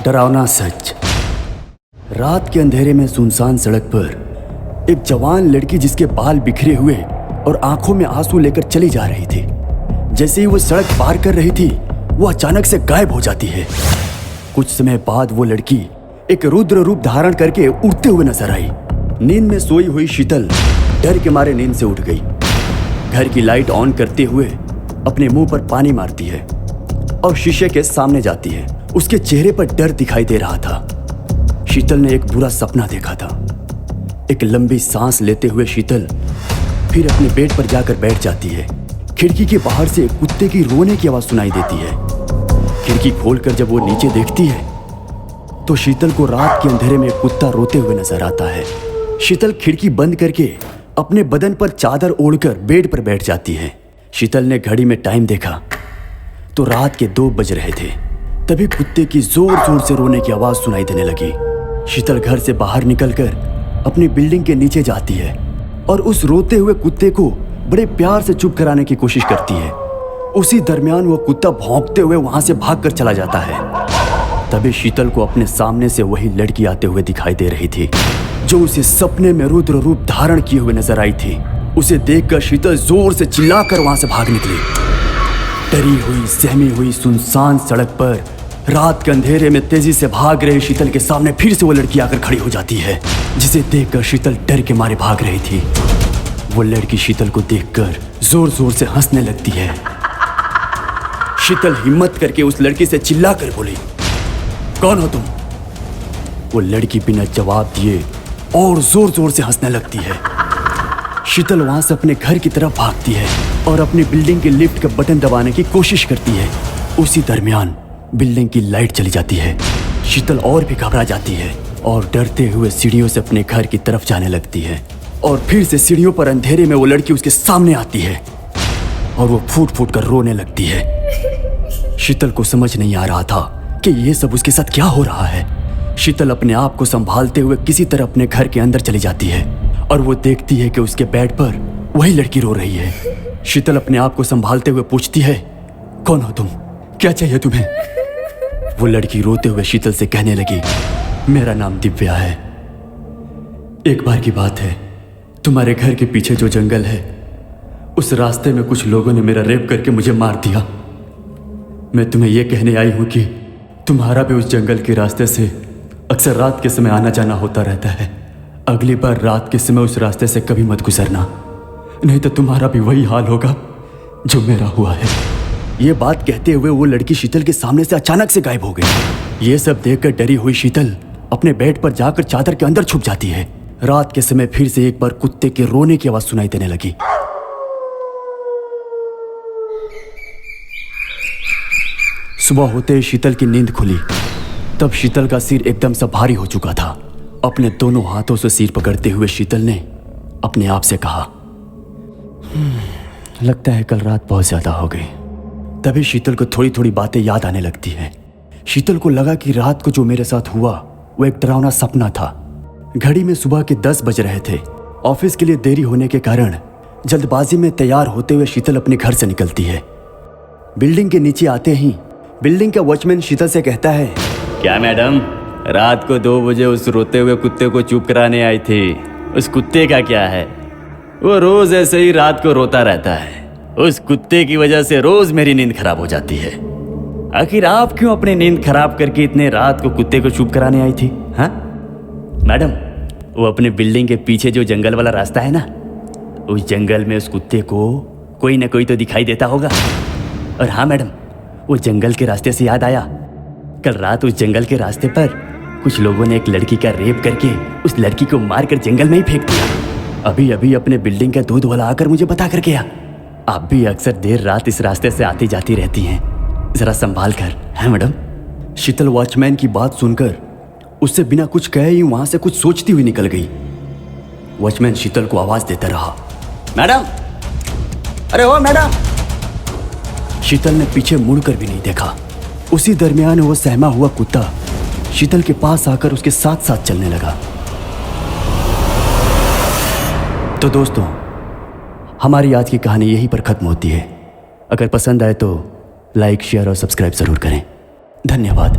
डरावना सच। रात के अंधेरे में सुनसान सड़क पर एक जवान लड़की जिसके बाल बिखरे हुए और आंखों में आंसू लेकर चली जा रही थी। जैसे ही वो सड़क पार कर रही थी वो अचानक से गायब हो जाती है। कुछ समय बाद वो लड़की एक रुद्र रूप धारण करके उड़ते हुए नजर आई। नींद में सोई हुई शीतल डर के मारे नींद से उठ गई। घर की लाइट ऑन करते हुए अपने मुंह पर पानी मारती है और शीशे के सामने जाती है। उसके चेहरे पर डर दिखाई दे रहा था। शीतल ने एक बुरा सपना देखा था। एक लंबी सांस लेते हुए शीतल फिर अपने बेड पर जाकर बैठ जाती है। खिड़की के बाहर से कुत्ते की रोने की आवाज सुनाई देती है। खिड़की खोलकर जब वो नीचे देखती है तो शीतल को रात के अंधेरे में कुत्ता रोते हुए नजर आता है। शीतल खिड़की बंद करके अपने बदन पर चादर ओढ़कर बेड पर बैठ जाती है। शीतल ने घड़ी में टाइम देखा तो रात के 2 बज रहे थे। तभी कुत्ते की जोर जोर से रोने की आवाज सुनाई देने लगी। शीतल घर से बाहर निकलकर अपनी बिल्डिंग के नीचे जाती है और उस रोते हुए कुत्ते को बड़े प्यार से चुप कराने की कोशिश करती है। उसी दरमियान वो कुत्ता भौंकते हुए वहां से भागकर चला जाता है। तभी शीतल को अपने सामने से वही लड़की आते हुए दिखाई दे रही थी जो उसे सपने में रुद्र रूप धारण किए हुए नजर आई थी। उसे देखकर शीतल जोर से चिल्लाकर वहां से भाग निकली। डरी हुई सहमी हुई सुनसान सड़क पर रात के अंधेरे में तेजी से भाग रहे शीतल के सामने फिर से वो लड़की आकर खड़ी हो जाती है जिसे देखकर शीतल डर के मारे भाग रही थी। वो लड़की शीतल को देखकर जोर जोर से हंसने लगती है। शीतल हिम्मत करके उस लड़की से चिल्लाकर बोली, कौन हो तुम? वो लड़की बिना जवाब दिए और जोर जोर से हंसने लगती है। शीतल वहां से अपने घर की तरफ भागती है और अपनी बिल्डिंग के लिफ्ट का बटन दबाने की कोशिश करती है। उसी दरमियान बिल्डिंग की लाइट चली जाती है। शीतल और भी घबरा जाती है और डरते हुए सीढ़ियों से अपने घर की तरफ जाने लगती है। और फिर से सीढ़ियों पर अंधेरे में वो लड़की उसके सामने आती है और वो फूट फूट कर रोने लगती है। शीतल को समझ नहीं आ रहा था कि ये सब उसके साथ क्या हो रहा है। शीतल अपने आप को संभालते हुए किसी तरह अपने घर के अंदर चली जाती है और वो देखती है कि उसके बेड पर वही लड़की रो रही है। शीतल अपने आप को संभालते हुए पूछती है, कौन हो तुम? क्या चाहिए तुम्हें? वो लड़की रोते हुए शीतल से कहने लगी, मेरा नाम दिव्या है। एक बार की बात है, तुम्हारे घर के पीछे जो जंगल है उस रास्ते में कुछ लोगों ने मेरा रेप करके मुझे मार दिया। मैं तुम्हें यह कहने आई हूं कि तुम्हारा भी उस जंगल के रास्ते से अक्सर रात के समय आना जाना होता रहता है। अगली बार रात के समय उस रास्ते से कभी मत गुजरना, नहीं तो तुम्हारा भी वही हाल होगा जो मेरा हुआ है। ये बात कहते हुए वो लड़की शीतल के सामने से अचानक से गायब हो गई। ये सब देखकर डरी हुई शीतल अपने बेड पर जाकर चादर के अंदर छुप जाती है। रात के समय फिर से एक बार कुत्ते के रोने की आवाज सुनाई देने लगी। सुबह होते ही शीतल की नींद खुली। तब शीतल का सिर एकदम से भारी हो चुका था। अपने दोनों हाथों से सिर पकड़ते हुए शीतल ने अपने आप से कहा, लगता है कल रात बहुत ज्यादा हो गई। तभी शीतल को थोड़ी थोड़ी बातें याद आने लगती हैं। शीतल को लगा कि रात को जो मेरे साथ हुआ वो एक डरावना सपना था। घड़ी में सुबह के 10 बज रहे थे। ऑफिस के लिए देरी होने के कारण जल्दबाजी में तैयार होते हुए शीतल अपने घर से निकलती है। बिल्डिंग के नीचे आते ही बिल्डिंग का वॉचमैन शीतल से कहता है, क्या मैडम, रात को 2 बजे उस रोते हुए कुत्ते को चुप कराने आई थी? उस कुत्ते का क्या है? वो रोज ऐसे ही रात को रोता रहता है। उस कुत्ते की वजह से रोज मेरी नींद खराब हो जाती है। आखिर आप क्यों अपनी नींद खराब करके इतने रात को कुत्ते को चुप कराने आई थी? हाँ मैडम, वो अपने बिल्डिंग के पीछे जो जंगल वाला रास्ता है ना, उस जंगल में उस कुत्ते को कोई ना कोई तो दिखाई देता होगा। और हाँ मैडम, वो जंगल के रास्ते से याद आया, कल रात उस जंगल के रास्ते पर कुछ लोगों ने एक लड़की का रेप करके उस लड़की को मारकर जंगल में ही फेंक दिया। अभी अभी अपने बिल्डिंग का दूध वाला आकर मुझे बता कर गया। आप भी अक्सर देर रात इस रास्ते से आती जाती रहती हैं, जरा संभाल कर, है मैडम? शीतल वॉचमैन की बात सुनकर उससे बिना कुछ कहे ही वहां से कुछ सोचती हुई निकल गई। वॉचमैन शीतल को आवाज देता रहा, मैडम, अरे ओ मैडम। शीतल ने पीछे मुड़कर भी नहीं देखा। उसी दरमियान वो सहमा हुआ कुत्ता शीतल के पास आकर उसके साथ साथ चलने लगा। तो दोस्तों, हमारी आज की कहानी यहीं पर खत्म होती है। अगर पसंद आए तो लाइक, शेयर और सब्सक्राइब जरूर करें। धन्यवाद।